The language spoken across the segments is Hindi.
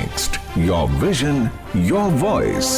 next. Your vision, your voice.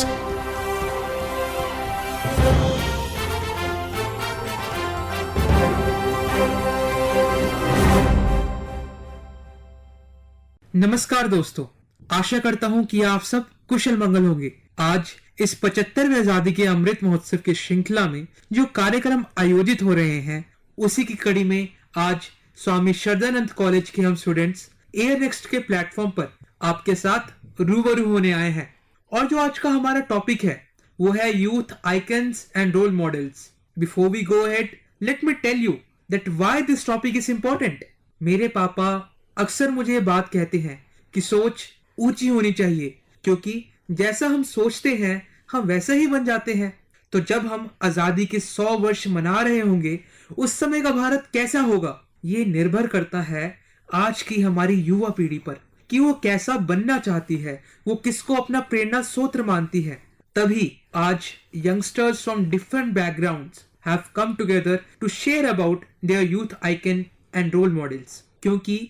नमस्कार दोस्तों, आशा करता हूं कि आप सब कुशल मंगल होंगे। आज इस 75वें आजादी के अमृत महोत्सव की श्रृंखला में जो कार्यक्रम आयोजित हो रहे हैं, उसी की कड़ी में आज स्वामी श्रद्धानंद कॉलेज के हम स्टूडेंट्स एयर नेक्स्ट के प्लेटफॉर्म पर आपके साथ रूबरू होने आए हैं। और जो आज का हमारा टॉपिक है वो है youth icons and role models. Before we go ahead, let me tell you that why this topic is important. मेरे पापा अक्सर मुझे ये बात कहते हैं कि सोच ऊंची होनी चाहिए, क्योंकि जैसा हम सोचते हैं हम वैसा ही बन जाते हैं। तो जब हम आजादी के 100 वर्ष मना रहे होंगे, उस समय का भारत कैसा होगा, ये निर्भर करता है आज की हमारी युवा पीढ़ी पर कि वो कैसा बनना चाहती है, वो किसको अपना प्रेरणा स्रोत मानती है। तभी आज youngsters from different backgrounds have come together to share about their youth icon and role models. क्योंकि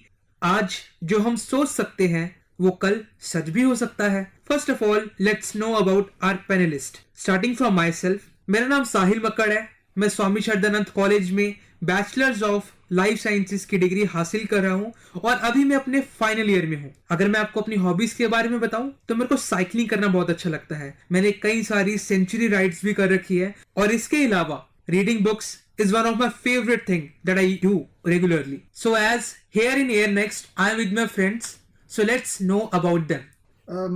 आज जो हम सोच सकते हैं वो कल सच भी हो सकता है। First of all, let's know about our panelist. Starting from myself, मेरा नाम साहिल मक्कड़ है। मैं स्वामी श्रद्धानंद कॉलेज में बैचलर्स ऑफ लाइफ साइंसेज की डिग्री हासिल कर रहा हूं और अभी मैं अपने फाइनल ईयर में हूं। अगर मैं आपको अपनी हॉबीज के बारे में बताऊं तो मेरे को साइकिलिंग करना बहुत अच्छा लगता है। मैंने कई सारी सेंचुरी राइड्स भी कर रखी है और इसके अलावा reading books is one of my favorite thing that I do regularly. So as here in Air Next, I am with my friends. So let's know about them.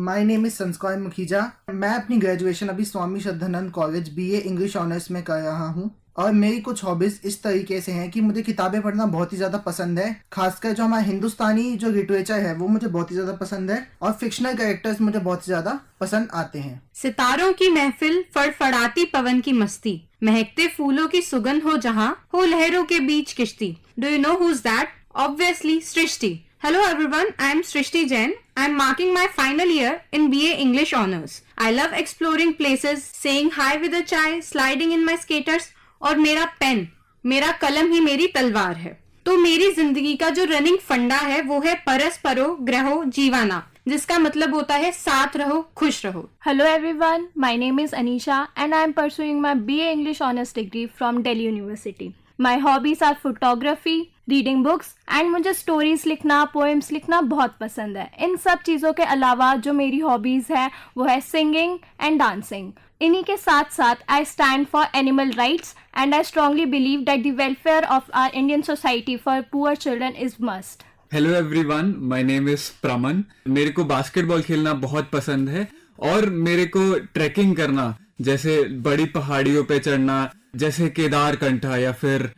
My name is संस्कार मुखीजा। मैं अपनी ग्रेजुएशन अभी Swami Shraddhanand college BA English honours में कर रहा हूँ और मेरी कुछ हॉबीज इस तरीके से हैं कि मुझे किताबें पढ़ना बहुत ही ज्यादा पसंद है। खासकर जो हमारा हिंदुस्तानी जो लिटरेचर है वो मुझे बहुत ही ज्यादा पसंद है और फिक्शनल कैरेक्टर्स मुझे बहुत ही ज्यादा पसंद आते हैं। सितारों की महफिल, फड़फड़ाती पवन की मस्ती, महकते फूलों की सुगंध हो जहाँ, हो लहरों के बीच किश्ती। Do you know who is that? Obviously, Srishti. Hello everyone, I am Srishti Jain. I am marking my final year in BA English Honours. I love exploring places, saying hi with a chai, sliding in my skaters और मेरा पेन, मेरा कलम ही मेरी तलवार है। तो मेरी जिंदगी का जो रनिंग फंडा है वो है परस्परो ग्रहो जीवाना, जिसका मतलब होता है साथ रहो, खुश रहो। Hello everyone, my name is Anisha and I am pursuing my BA English Honours degree from Delhi University. My hobbies are photography, reading books and मुझे stories लिखना, poems लिखना बहुत पसंद है। इन सब चीज़ों के अलावा जो मेरी hobbies है वो है singing and dancing। इन्हीं के साथ साथ I stand for animal rights and I strongly believe that the welfare of our Indian society for poor children is must. Hello everyone, my name is Praman. मेरे को बास्केटबॉल खेलना बहुत पसंद है और मेरे को ट्रैकिंग करना, जैसे बड़ी पहाड़ियों पे चढ़ना, जैसे केदारकंठा या फिर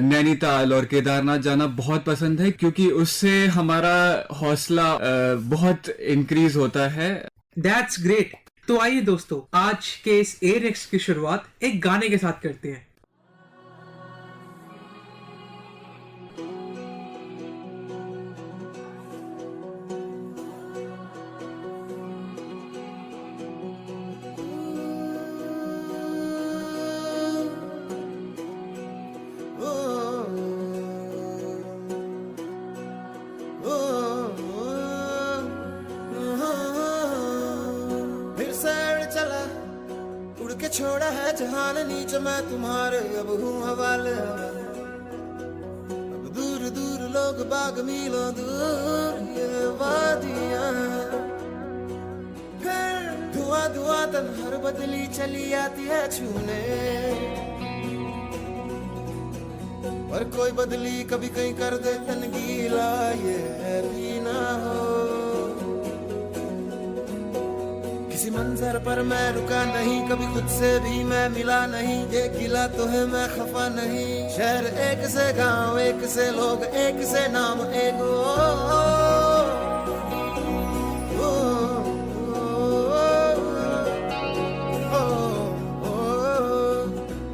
नैनीताल और केदारनाथ जाना बहुत पसंद है, क्योंकि उससे हमारा हौसला बहुत इंक्रीज होता है। That's great. तो आइए दोस्तों, आज के इस एयर नेक्स्ट की शुरुआत एक गाने के साथ करते हैं। छोड़ा है जहान नीचे मैं तुम्हारे अब हूँ हवाले। अब दूर दूर लोग बाग मीलों दूर ये वादियाँ, फिर धुआं धुआं तन्हार बदली चली आती है छूने। पर कोई बदली कभी कहीं कर दे तन गीला, ये भी ना हो। किसी मंजर पर मैं रुका नहीं, कभी खुद से भी मैं मिला नहीं। ये गिला तो है मैं खफा नहीं। शहर एक से, गांव एक से, लोग एक से, नाम एक।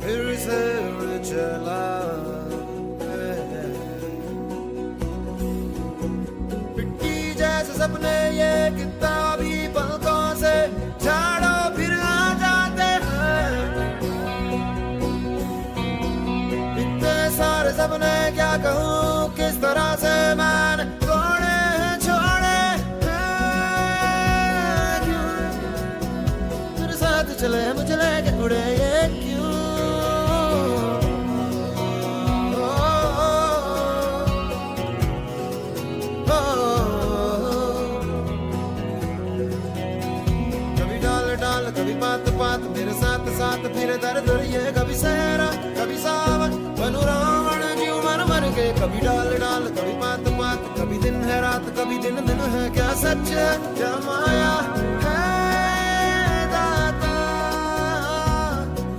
फिर से चला पिट्टी जैसे सपने, ये किताबी पलकों से झाड़ो फिर आ जाते हैं। इतने सारे सपने क्या कहूँ, किस तरह से मैंने तोड़े हैं, छोड़े हैं। ये कभी डाल डाल कभी पात पात, कभी दिन है रात कभी दिन दिन है, क्या सच है क्या माया है दाता,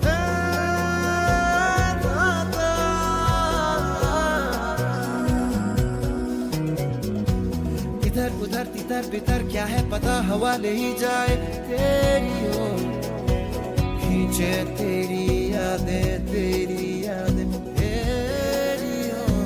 है दाता। इधर उधर तितर बितर क्या है पता, हवा ले ही जाए तेरी ओर, खींचे तेरी यादें तेरी यादें तेरी ओर।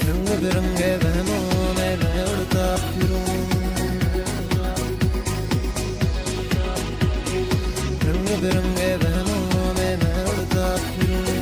रंग बिरंगे वहमों में मैं उड़ता फिरूं, रंग बिरंगे वहमों में मैं उड़ता फिरूं।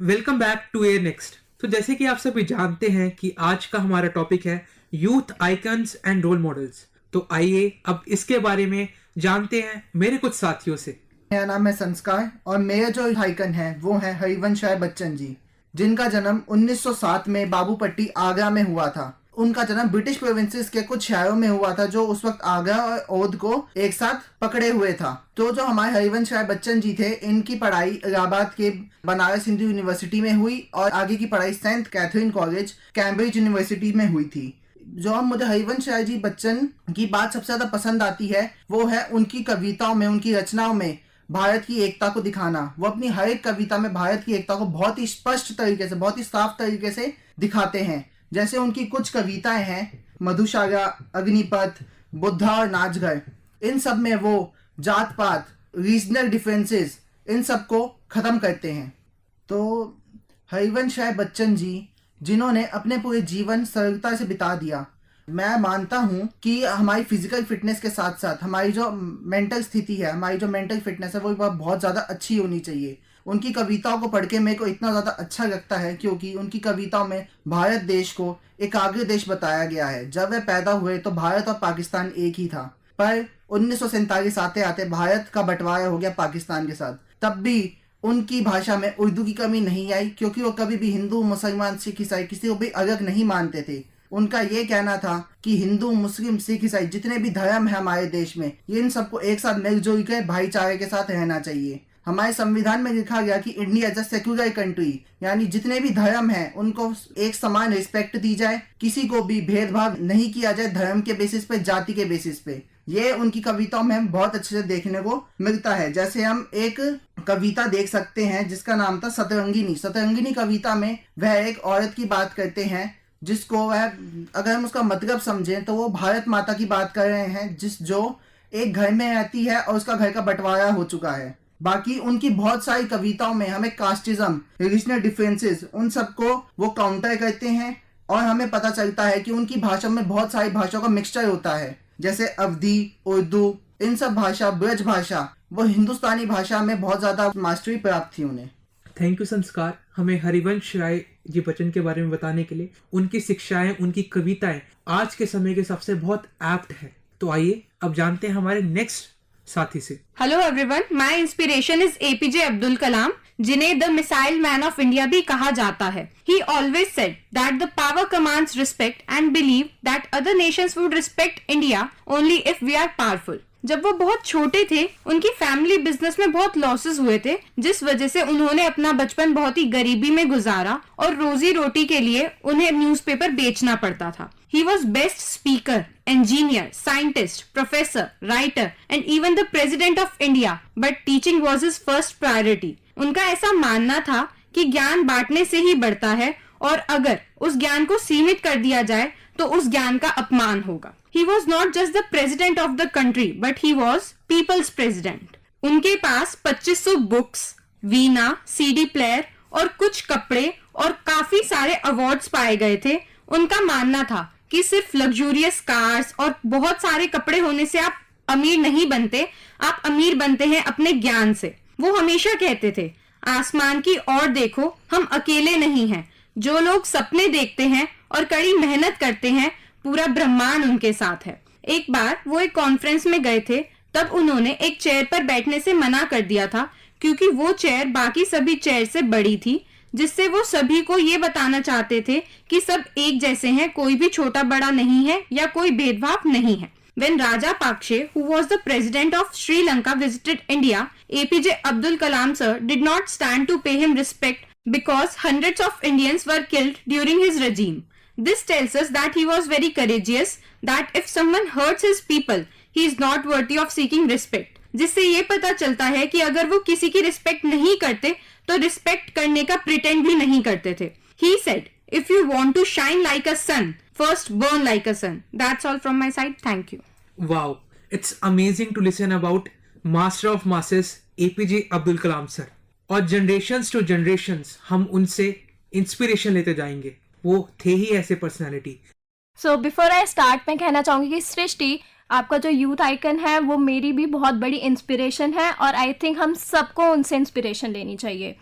Welcome back to air next. तो जैसे कि आप सभी जानते हैं कि आज का हमारा टॉपिक है youth icons and role models. तो आइए अब इसके बारे में जानते हैं मेरे कुछ साथियों से। मेरा नाम है संस्कार और मेरे जो आइकन है वो है हरिवंश राय बच्चन जी, जिनका जन्म 1907 में बाबूपट्टी आगरा में हुआ था। उनका जन्म ब्रिटिश प्रोविंसेस के कुछ शहरों में हुआ था जो उस वक्त आगरा और ओध को एक साथ पकड़े हुए था। तो जो हमारे हरिवंश राय बच्चन जी थे, इनकी पढ़ाई इलाहाबाद के बनारस हिंदू यूनिवर्सिटी में हुई और आगे की पढ़ाई Saint Catherine college Cambridge university में हुई थी। जो हम मुझे हरिवंश राय जी बच्चन की बात सबसे ज्यादा पसंद आती है वो है उनकी कविताओं में, उनकी रचनाओं में भारत की एकता को दिखाना। वो अपनी हर एक कविता में भारत की एकता को बहुत ही स्पष्ट तरीके से, बहुत ही साफ तरीके से दिखाते हैं। जैसे उनकी कुछ कविताएं हैं मधुशाला, अग्निपथ, बुद्धा और नाचघर। इन सब में वो जात पात, रीजनल डिफरेंसेस, इन सब को खत्म करते हैं। तो हरिवंश राय बच्चन जी जिन्होंने अपने पूरे जीवन सरलता से बिता दिया, मैं मानता हूँ कि हमारी फिजिकल फिटनेस के साथ साथ हमारी जो मेंटल स्थिति है, हमारी जो मेंटल फिटनेस है वो बहुत ज़्यादा अच्छी होनी चाहिए। उनकी कविताओं को पढ़ के मेरे को इतना ज़्यादा अच्छा लगता है क्योंकि उनकी कविताओं में भारत देश को एक आगे देश बताया गया है। जब वे पैदा हुए तो भारत और पाकिस्तान एक ही था, पर 1947 आते आते भारत का बंटवारा हो गया पाकिस्तान के साथ। तब भी उनकी भाषा में उर्दू की कमी नहीं आई क्योंकि वो कभी भी हिंदू, मुसलमान, सिख, ईसाई किसी को भी अलग नहीं मानते थे। उनका ये कहना था कि हिंदू, मुस्लिम, सिख, ईसाई जितने भी धर्म है हमारे देश में, ये इन सबको एक साथ मिलजुल कर भाईचारे के साथ रहना चाहिए। हमारे संविधान में लिखा गया कि India is a secular country, यानी जितने भी धर्म हैं उनको एक समान रिस्पेक्ट दी जाए, किसी को भी भेदभाव नहीं किया जाए धर्म के बेसिस पे, जाति के बेसिस पे। ये उनकी कविताओं में हम बहुत अच्छे से देखने को मिलता है। जैसे हम एक कविता देख सकते हैं जिसका नाम था सतरंगिनी। सतरंगिनी कविता में वह एक औरत की बात करते हैं जिसको वह, अगर हम उसका मतलब समझें तो वो भारत माता की बात कर रहे हैं जो एक घर में रहती है और उसका घर का बंटवारा हो चुका है। बाकी उनकी बहुत सारी कविताओं में हमें कास्टिज्म, रीजनल डिफरेंसेस, उन सबको वो काउंटर करते हैं और हमें पता चलता है कि उनकी भाषा में बहुत सारी भाषाओं का मिक्सचर होता है। जैसे अवधी, उर्दू, इन सब भाषा, ब्रज भाषा, वो हिंदुस्तानी भाषा में बहुत ज्यादा मास्टरी प्राप्त थी उन्हें। थैंक यू संस्कार, हमें हरिवंश राय जी बच्चन के बारे में बताने के लिए। उनकी शिक्षाएं, उनकी कविताएं आज के समय के हिसाब से बहुत एप्ट है। तो आइए अब जानते हैं हमारे नेक्स्ट साथी से। Hello everyone, my inspiration is APJ Abdul Kalam, जिन्हें the missile man of India भी कहा जाता है। He always said that the power commands respect and believe that other nations would respect India only if we are powerful. जब वो बहुत छोटे थे उनकी फैमिली बिजनेस में बहुत लॉसेस हुए थे, जिस वजह से उन्होंने अपना बचपन बहुत ही गरीबी में गुजारा और रोजी रोटी के लिए उन्हें न्यूज़पेपर बेचना पड़ता था। He was best speaker, engineer, scientist, professor, writer and even the president of India, but teaching was his first priority. उनका ऐसा मानना था कि ज्ञान बांटने से ही बढ़ता है और अगर उस ज्ञान को सीमित कर दिया जाए तो उस ज्ञान का अपमान होगा। He was not just the president of the country, but he was people's president. उनके पास 2500 बुक्स, वीणा, सीडी प्लेयर और कुछ कपड़े और काफी सारे अवार्ड्स पाए गए थे। उनका मानना था कि सिर्फ लग्जूरियस कार्स और बहुत सारे कपड़े होने से आप अमीर नहीं बनते, आप अमीर बनते हैं अपने ज्ञान से। वो हमेशा कहते थे, आसमान की ओर देखो, हम अकेले नहीं हैं। जो लोग सपने देखते हैं और कड़ी मेहनत करते हैं, पूरा ब्रह्मांड उनके साथ है। एक बार वो एक कॉन्फ्रेंस में गए थे, तब उन्होंने एक चेयर पर बैठने से मना कर दिया था, क्योंकि वो चेयर बाकी सभी चेयर से बड़ी थी, जिससे वो सभी को ये बताना चाहते थे कि सब एक जैसे हैं, कोई भी छोटा बड़ा नहीं है या कोई भेदभाव नहीं है। When Raja Pakshe, who was the president of Sri Lanka, visited India, APJ Abdul Kalam sir did not stand to pay him respect because hundreds of Indians were killed during his regime. This tells us that he was very courageous, that if someone hurts his people, he is not worthy of seeking respect. जिससे ये पता चलता है कि अगर वो किसी की रिस्पेक्ट नहीं करते तो रिस्पेक्ट करने का प्रिटेंड भी नहीं करते थे। He said, if you want to shine like a sun, first burn like a sun. That's all from my side. Thank you. Wow, it's amazing to listen about Master of Masses APJ Abdul Kalam sir. और generations to generations हम उनसे इंस्पिरेशन लेते जाएंगे। वो थे ही ऐसे personality. So before I start मैं कहना चाहूँगी कि सृष्टि, आपका जो यूथ आइकन है वो मेरी भी बहुत बड़ी इंस्पिरेशन है और आई थिंक हम सबको उनसे इंस्पिरेशन लेनी चाहिए।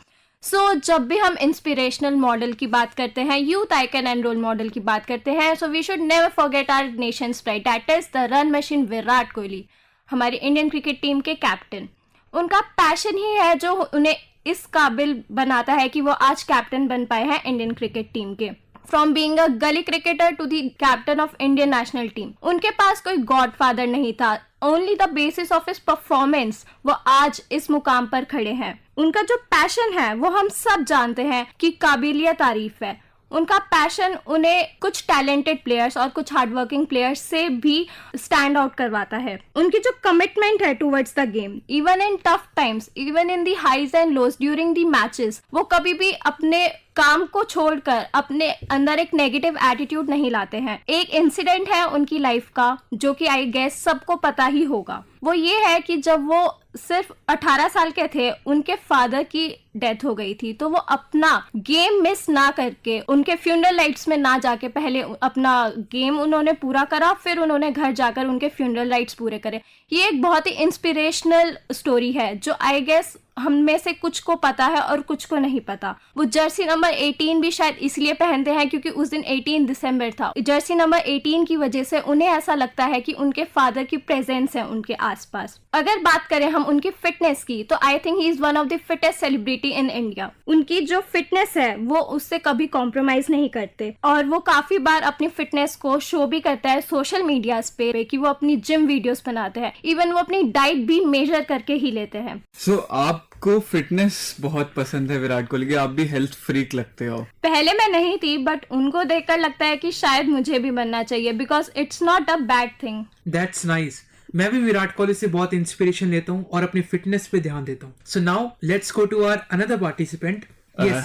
सो जब भी हम इंस्पिरेशनल मॉडल की बात करते हैं, youth icon and role model की बात करते हैं, so we should never forget our nation's pride, that is the run machine Virat Kohli, हमारी इंडियन क्रिकेट टीम के कैप्टन। उनका पैशन ही है जो उन्हें इस काबिल बनाता है कि वो आज कैप्टन बन पाए हैं इंडियन क्रिकेट टीम के। From being a gully cricketer to the captain of Indian national team, उनके पास कोई गॉडफादर नहीं था। Only the basis of his performance वो आज इस मुकाम पर खड़े हैं। उनका जो पैशन है वो हम सब जानते हैं कि काबिलियत तारीफ है। उनका पैशन उन्हें कुछ टैलेंटेड प्लेयर्स और कुछ हार्डवर्किंग प्लेयर्स से भी स्टैंड आउट करवाता है। उनकी जो कमिटमेंट है towards the game, even in tough times, even in the highs and lows during the matches, वो कभी भी अपने काम को छोड़कर अपने अंदर एक नेगेटिव एटीट्यूड नहीं लाते हैं। एक इंसिडेंट है उनकी लाइफ का जो कि आई गेस सबको पता ही होगा। वो ये है कि जब वो सिर्फ 18 साल के थे, उनके फादर की डेथ हो गई थी, तो वो अपना गेम मिस ना करके उनके फ्यूनरल राइट्स में ना जाके पहले अपना गेम उन्होंने पूरा करा, फिर उन्होंने घर जाकर उनके फ्यूनरल राइट्स पूरे करे। ये एक बहुत ही इंस्पिरेशनल स्टोरी है जो आई गेस हम में से कुछ को पता है और कुछ को नहीं पता। वो जर्सी नंबर 18 भी शायद इसलिए पहनते हैं क्योंकि उस दिन 18 दिसंबर था। जर्सी नंबर 18 की वजह से उन्हें ऐसा लगता है कि उनके फादर की प्रेजेंस है उनके आसपास। अगर बात करें हम उनकी फिटनेस की, तो I think he is one of the fittest celebrity in India. उनकी जो फिटनेस है वो उससे कभी कॉम्प्रोमाइज नहीं करते और वो काफी बार अपनी फिटनेस को शो भी करता है सोशल मीडिया पे कि वो अपनी जिम वीडियोस बनाते हैं। इवन वो अपनी डाइट भी मेजर करके ही लेते हैं। सो आपको फिटनेस बहुत पसंद है विराट कोहली की, आप भी हेल्थ फ्रीक लगते हो। पहले मैं नहीं थी, बट उनको देखकर लगता है कि शायद मुझे भी बनना चाहिए, because it's not a bad thing. That's nice. मैं भी विराट कोहली से बहुत इंस्पिरेशन लेता हूँ और अपनी फिटनेस पे ध्यान देता हूँ। So now let's go to our another participant.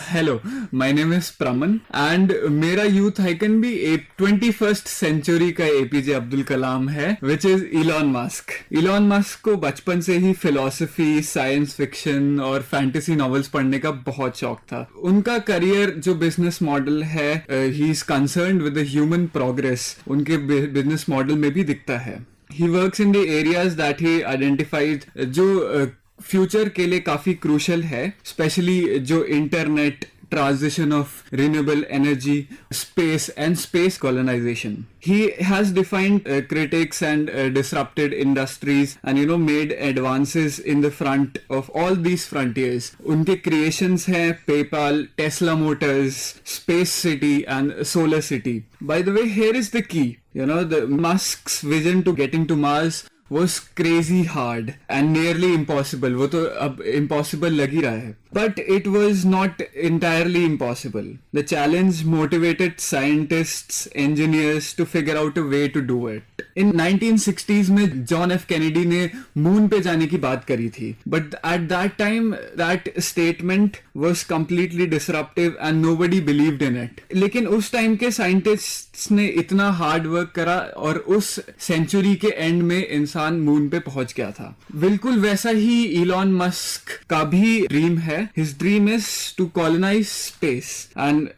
Hello, my name is Praman and मेरा यूथ आइकन भी 21st सेंचुरी का एपीजे अब्दुल कलाम है, which is Elon Musk. Elon Musk को बचपन से ही फिलोसफी, साइंस फिक्शन और फैंटेसी नॉवेल्स पढ़ने का बहुत शौक था। उनका करियर जो बिजनेस मॉडल है, he is concerned with the human progress, उनके बिजनेस मॉडल में भी दिखता है। He works in the areas that he identified जो फ्यूचर के लिए काफी क्रूशल है, स्पेशली जो internet, transition of renewable energy, space and space colonization. He has defined critics and disrupted industries and made advances in the front of all these frontiers. उनके creations हैं PayPal, Tesla Motors, Space City and Solar City. By the way, here is the key. The Musk's vision to getting to Mars was crazy hard and nearly impossible. वो तो अब impossible लग ही रहा है. But it was not entirely impossible. The challenge motivated scientists, engineers to figure out a way to do it. In 1960s में जॉन एफ कैनेडी ने मून पे जाने की बात करी थी, but at that time that statement was completely disruptive and nobody believed in it. लेकिन उस टाइम के साइंटिस्ट्स ने इतना हार्ड वर्क करा और उस सेंचुरी के एंड में इंसान मून पे पहुंच गया था। बिल्कुल वैसा ही इलॉन मस्क का भी ड्रीम है है. His dream is to colonize space, and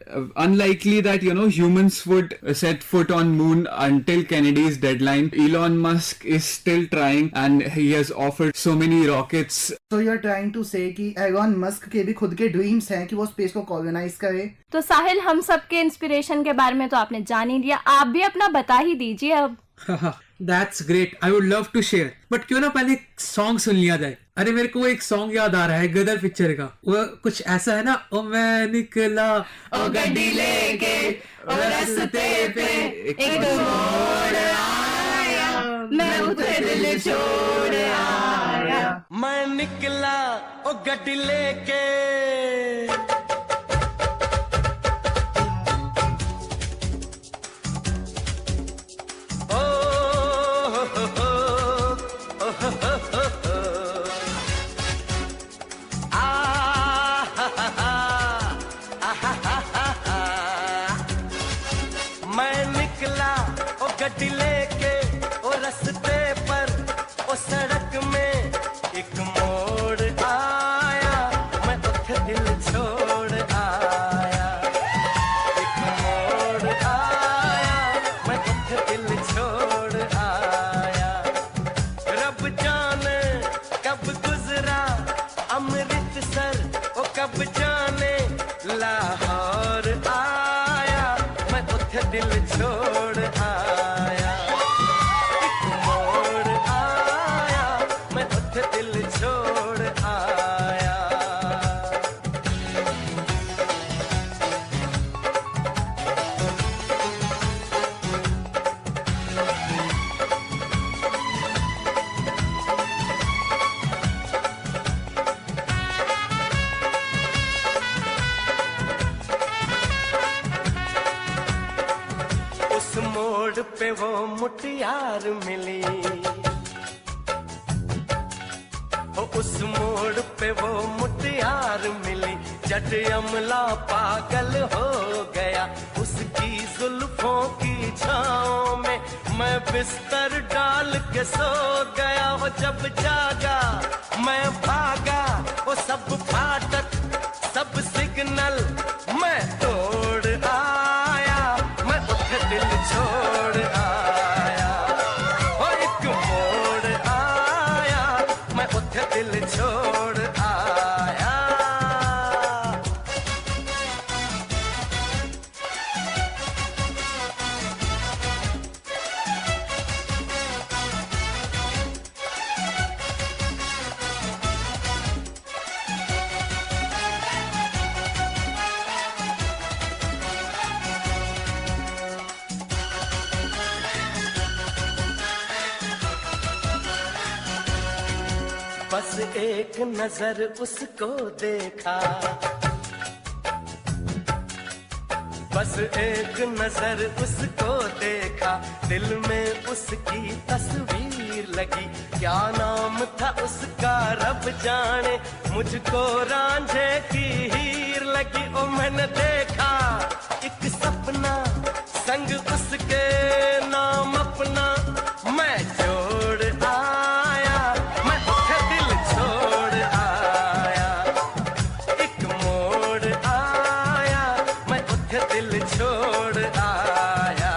unlikely that humans would set foot on moon until Kennedy's deadline. Elon Musk is still trying, and he has offered so many rockets. So you're trying to say कि एलॉन मस्क के भी खुद के ड्रीम्स हैं कि वो स्पेस को कॉलोनाइज करे. तो साहिल, हम सबके इंस्पिरेशन के बारे में तो आपने जान ही लिया, आप भी अपना बता ही दीजिए अब. That's great. I would love to share. But क्यों ना पहले एक सॉन्ग सुन लिया जाए. अरे मेरे को एक सॉन्ग याद आ रहा है गदर पिक्चर का. वो कुछ ऐसा है ना, ओ मैं निकला ओ गड्डी लेके ओ रास्ते पे एक मोड़ आया, मैं उधर दिल छोड़ आया. मैं निकला ओ गड्डी लेके मैं निकला ओ गड्डी लेके ओ रास्ते पर ओ सड़क में एक मोड़ आया, मैं उठे दिल छोड़ आया. एक मोड़ आया, मैं उठे दिल छोड़ आया. रब जाने कब गुजरा अमृतसर, ओ कब जाने लाहौर आया, मैं उठे दिल छोड़ आया. एक मोड़ आया, मैं उठे दिल छोड़ आया. उस मोड़ पे वो मुटियार मिली, उस मोड़ पे वो मुटियार मिली. जट अमला पागल हो गया उसकी जुल्फों की छाँव में, मैं बिस्तर डाल के सो गया. वो जब जागा मैं भागा, वो सब फाटक सब सिग्नल मैं तोड़ आया, मैं उठ दिल छोड़ आया. ओ एक मोड़ आया, मैं उठ दिल छोड़ आया. बस एक नजर उसको देखा, बस एक नजर उसको देखा, दिल में उसकी तस्वीर लगी. क्या नाम था उसका रब जाने, मुझको रांझे की हीर लगी. ओ मैंने देखा एक सपना संग उसके नाम अपना मैं जोड़ आया, मैं उठे दिल छोड़ आया. एक मोड़ आया, मैं उठे दिल छोड़ आया.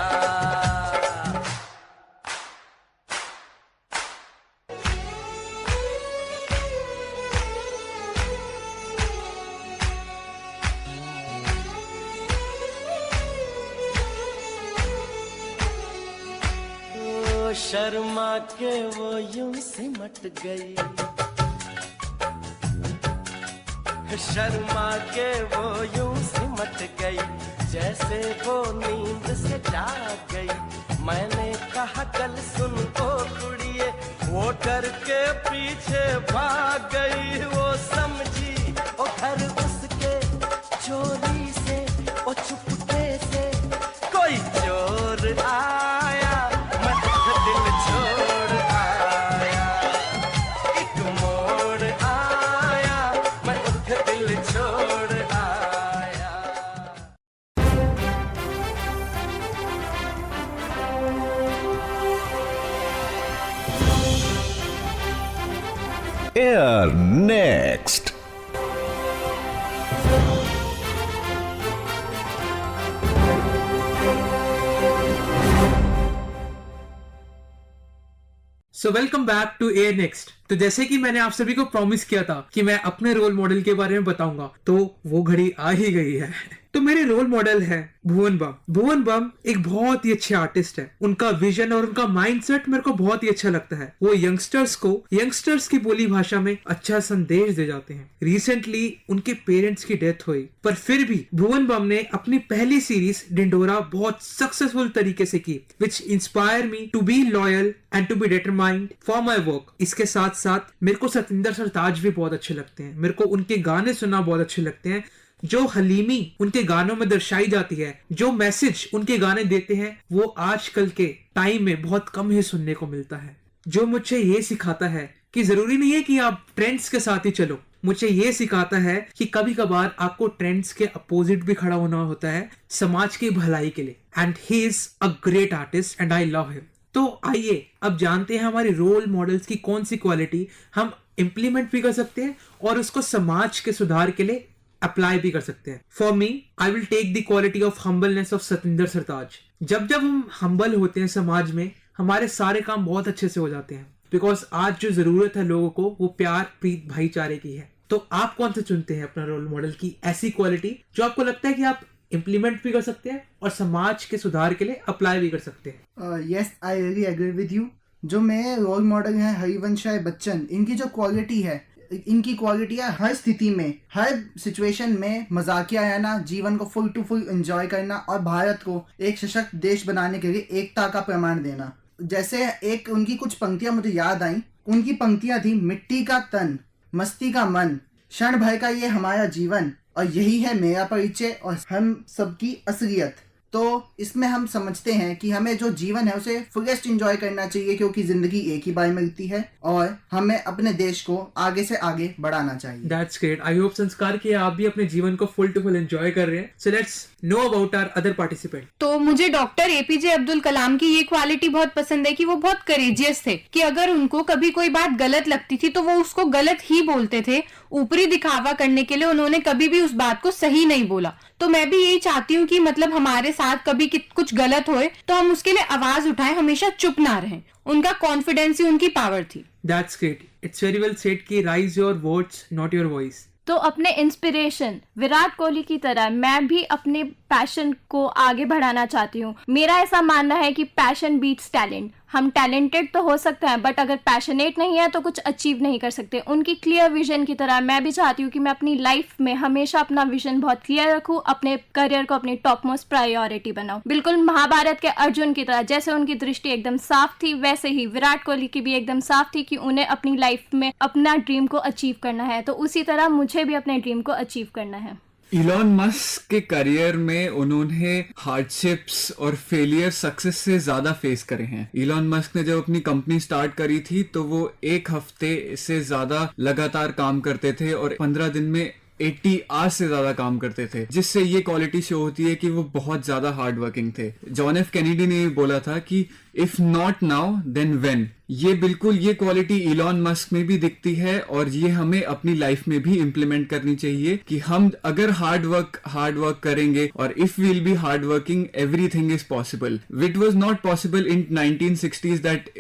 ओ शर्मा के वो यूं सिमट गई, शर्मा के वो यूं सिमट गई, जैसे वो नींद से जाग गई. मैंने कहा कल सुन ओ कुड़िए, वो डर के पीछे भाग गई. वो समझी ओ घर उसके चोरी से, ओ चुपके से कोई चोर आया, मैं दिल छोड़ आया. एक मोड़ आया, मैं दिल छोड़ आया. Air Next. So welcome back to air next. तो जैसे कि मैंने आप सभी को प्रॉमिस किया था कि मैं अपने रोल मॉडल के बारे में बताऊंगा, तो वो घड़ी आ ही गई है। तो मेरे रोल मॉडल है भुवन बम। भुवन बम एक बहुत ही अच्छे आर्टिस्ट है। उनका विजन और उनका माइंडसेट मेरे को बहुत ही अच्छा लगता है। वो यंगस्टर्स की बोली भाषा में अच्छा संदेश दे जाते हैं। रिसेंटली उनके पेरेंट्स की डेथ हुई, पर फिर भी भुवन बम ने अपनी पहली सीरीज डिंडोरा बहुत सक्सेसफुल तरीके से की, which inspire me to be loyal and to be determined for my work. इसके साथ साथ मेरे को सतिंदर सरताज भी बहुत अच्छे लगते हैं। मेरे को उनके गाने सुनना बहुत अच्छे लगते हैं। जो हलीमी उनके गानों में दर्शाई जाती है, जो मैसेज उनके गाने देते हैं, वो आजकल के टाइम में बहुत कम ही सुनने को मिलता है। जो मुझे ये सिखाता है कि जरूरी नहीं है कि आप ट्रेंड्स के साथ ही चलो। मुझे ये सिखाता है कि कभी कभार आपको ट्रेंड्स के अपोजिट भी खड़ा होना होता है समाज की भलाई के लिए। And he is a great artist and I love him. तो आइए अब जानते हैं हमारे रोल मॉडल्स की कौन सी क्वालिटी हम इम्प्लीमेंट भी कर सकते हैं और उसको समाज के सुधार के लिए अप्लाई भी कर सकते हैं। For me, I will take the quality of humbleness of Satinder Sartaaj. जब हम हम्बल होते हैं समाज में, हमारे सारे काम बहुत अच्छे से हो जाते हैं। बिकॉज आज जो जरूरत है लोगों को, वो प्यार, प्रीत, भाईचारे की है। तो आप कौन से चुनते हैं अपना रोल मॉडल की ऐसी क्वालिटी जो आपको लगता है कि आप इम्प्लीमेंट भी कर सकते हैं और समाज के सुधार के लिए अप्लाई भी कर सकते हैं? Yes, I really agree with you. जो मेरे रोल मॉडल हैं हरिवंश राय बच्चन, इनकी जो क्वालिटी है, हर स्थिति में, हर सिचुएशन में मजाकिया रहना, जीवन को फुल टू फुल एंजॉय करना और भारत को एक सशक्त देश बनाने के लिए एकता का प्रमाण देना। जैसे एक उनकी कुछ पंक्तियां मुझे याद आई। उनकी पंक्तियां थी, मिट्टी का तन, मस्ती का मन, क्षण भर का ये हमारा जीवन, और यही है मेरा परिचय और हम सबकी असलियत। तो इसमें हम समझते हैं कि हमें जो जीवन है उसे फुलेस्ट एंजॉय करना चाहिए, क्योंकि जिंदगी एक ही बार मिलती है और हमें अपने देश को आगे से आगे बढ़ाना चाहिए। That's great. I hope संस्कार कि आप भी अपने जीवन को फुल टू फुल एंजॉय कर रहे हैं। So let's know about our other participant. तो मुझे डॉक्टर एपीजे अब्दुल कलाम की ये क्वालिटी बहुत पसंद है कि वो बहुत करेजियस थे, कि अगर उनको कभी कोई बात गलत लगती थी तो वो उसको गलत ही बोलते थे। ऊपरी दिखावा करने के लिए उन्होंने कभी भी उस बात को सही नहीं बोला। तो मैं भी यही चाहती हूँ कि मतलब हमारे साथ कभी कुछ गलत होए तो हम उसके लिए आवाज उठाएं, हमेशा चुप ना रहें। उनका कॉन्फिडेंस ही उनकी पावर थी। That's great. It's very well said कि raise your words, not your voice. तो अपने इंस्पिरेशन विराट कोहली की तरह मैं भी अपने पैशन को आगे बढ़ाना चाहती हूँ। मेरा ऐसा मानना है कि पैशन बीट्स टैलेंट। हम टैलेंटेड तो हो सकते हैं, बट अगर पैशनेट नहीं है तो कुछ अचीव नहीं कर सकते। उनकी क्लियर विजन की तरह मैं भी चाहती हूँ कि मैं अपनी लाइफ में हमेशा अपना विजन बहुत क्लियर रखूँ, अपने करियर को अपनी टॉप मोस्ट प्रायोरिटी बनाऊँ। बिल्कुल महाभारत के अर्जुन की तरह, जैसे उनकी दृष्टि एकदम साफ थी, वैसे ही विराट कोहली की भी एकदम साफ थी कि उन्हें अपनी लाइफ में अपना ड्रीम को अचीव करना है। तो उसी तरह मुझे भी अपने ड्रीम को अचीव करना है। इलॉन मस्क के करियर में उन्होंने हार्डशिप्स और फेलियर सक्सेस से ज्यादा फेस करे हैं। इलॉन मस्क ने जब अपनी कंपनी स्टार्ट करी थी तो वो 1 हफ्ते से ज्यादा लगातार काम करते थे और 15 दिन में 80 आवर्स से ज्यादा काम करते थे, जिससे ये क्वालिटी शो होती है कि वो बहुत ज्यादा हार्ड वर्किंग थे। जॉन एफ कैनेडी ने बोला था कि if not now then when. ये बिल्कुल ये क्वालिटी इलॉन मस्क में भी दिखती है और ये हमें अपनी लाइफ में भी इम्प्लीमेंट करनी चाहिए कि हम अगर हार्ड वर्क करेंगे और if we'll be hard working, everything is possible. It was not possible in 1960s that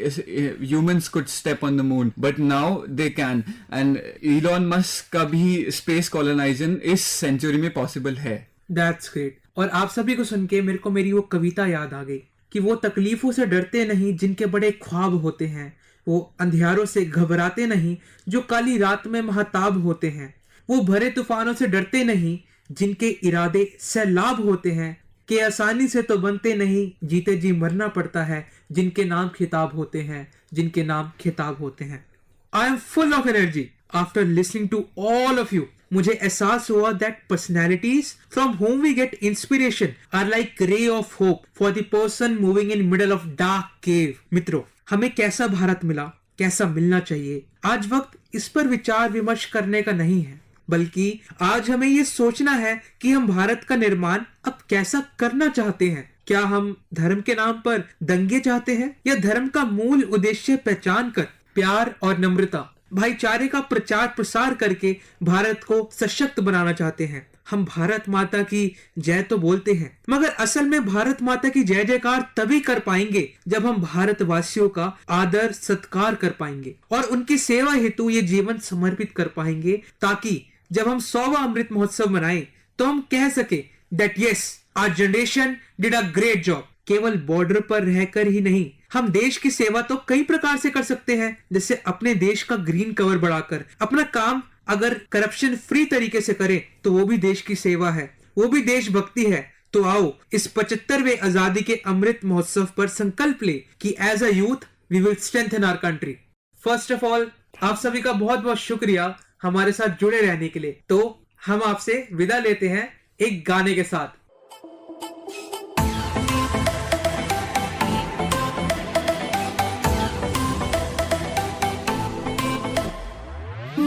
humans could step on the moon, but now they can. And Elon Musk का भी स्पेस कॉलोनाइजेशन इस सेंचुरी में पॉसिबल है। That's great. और आप सभी को सुन के मेरे को मेरी वो कविता याद आ गई कि वो तकलीफों से डरते नहीं जिनके बड़े ख्वाब होते हैं, वो अंधियारों से घबराते नहीं जो काली रात में महताब होते हैं, वो भरे तूफानों से डरते नहीं जिनके इरादे सैलाब होते हैं, कि आसानी से तो बनते नहीं, जीते जी मरना पड़ता है, जिनके नाम खिताब होते हैं, जिनके नाम खिताब होते हैं। I am full of energy after listening to all of you. मुझे एहसास हुआ that personalities from whom we get inspiration are like ray of hope for the person moving in middle of dark cave. मित्रों, हमें कैसा भारत मिला, कैसा मिलना चाहिए, आज वक्त इस पर विचार विमर्श करने का नहीं है, बल्कि आज हमें ये सोचना है कि हम भारत का निर्माण अब कैसा करना चाहते हैं। क्या हम धर्म के नाम पर दंगे चाहते हैं, या धर्म का मूल उद्देश्य पहचान कर प्यार और नम्रता, भाईचारे का प्रचार प्रसार करके भारत को सशक्त बनाना चाहते हैं। हम भारत माता की जय तो बोलते हैं, मगर असल में भारत माता की जय जयकार तभी कर पाएंगे जब हम भारतवासियों का आदर सत्कार कर पाएंगे और उनकी सेवा हेतु ये जीवन समर्पित कर पाएंगे, ताकि जब हम 100वां अमृत महोत्सव मनाएं तो हम कह सके that yes, our generation did a great job. केवल बॉर्डर पर रहकर ही नहीं, हम देश की सेवा तो कई प्रकार से कर सकते हैं, जैसे अपने देश का ग्रीन कवर बढ़ाकर अपना काम अगर करप्शन फ्री तरीके से करें तो वो भी देश की सेवा है, वो भी देशभक्ति है। तो आओ इस 75वें आजादी के अमृत महोत्सव पर संकल्प ले कि as a youth we will strengthen our country. First of all आप सभी का बहुत बहुत शुक्रिया हमारे साथ जुड़े रहने के लिए। तो हम आपसे विदा लेते हैं एक गाने के साथ।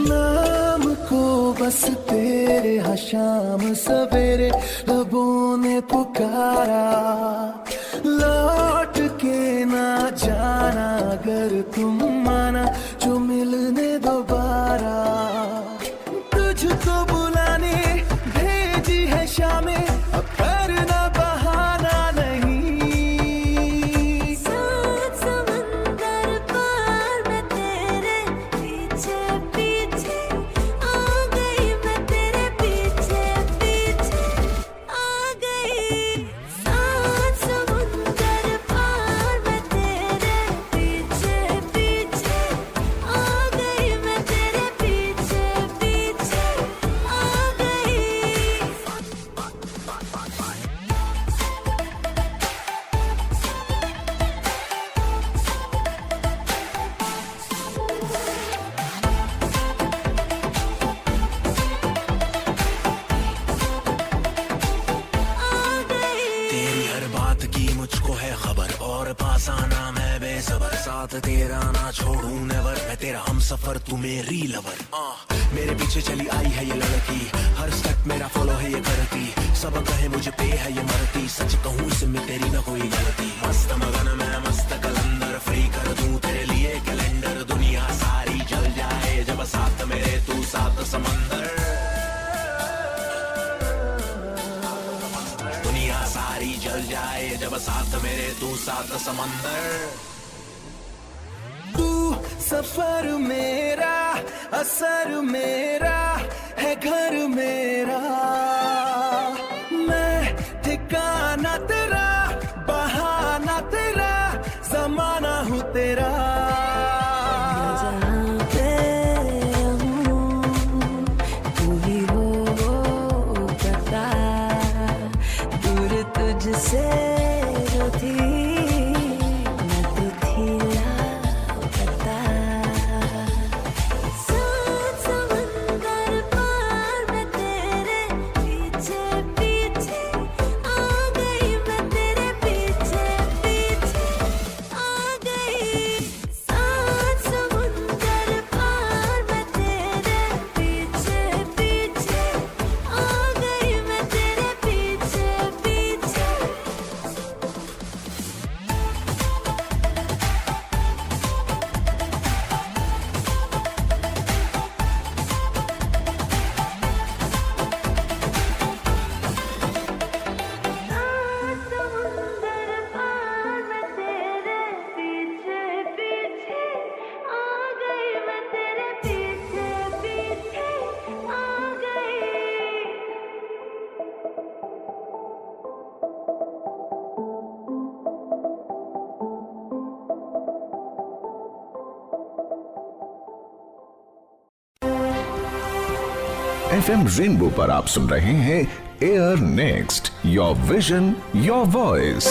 नाम को बस तेरे हाँ शाम सवेरे लबों ने पुकारा, लौट के ना जाना अगर तुम माना जो मिलने दोबारा। तुझको बुलाने भेजी है शामें, अब करना बहाना नहीं। सात समंदर पार मैं तेरे पीछे पीछे आ गई, मैं तेरे पीछे पीछे आ गई। सात समंदर पार मैं तेरे पीछे पीछे आ गई, मैं तेरे पीछे पीछे आ गई। तेरी हर बात की मुझको है खबर और पास आना मैं बेसबर। साथ तेरा ना छोड़ूं नेवर, मैं तेरा हम सफर तू मेरी लवर। मेरे पीछे चली आई है ये लड़की, हर स्टेप मेरा फॉलो है ये करती। सब कहे मुझे पे है ये मरती, सच कहूँ इसमें तेरी ना कोई गलती। मस्त मगन मैं मस्त कलंदर, फ्री कर दूं तेरे लिए कैलेंडर। दुनिया सारी जल जाए जब साथ मेरे तू साथ समंदर। दुनिया सारी जल जाए जब साथ मेरे तू साथ समंदर। तू सफर मेरा, असर मेरा है घर मेरा। मैं ठिकाना तेरा, बहाना तेरा, जमाना हूँ तेरा। जहाँ पे हूँ तू ही हो पता, दूर तुझसे जो थी मैं तो थी लापता। सात समंदर पार मैं तेरे पीछे पीछे आ गई, मैं तेरे पीछे पीछे आ गई। सात समुंदर पार मैं तेरे पीछे पीछे आ गई, मैं तेरे पीछे पीछे। समुंदर पार मैं तेरे पीछे पीछे आ गई, मैं तेरे पीछे पीछे आ गई। FM रेनबो पर आप सुन रहे हैं air next, your vision your voice.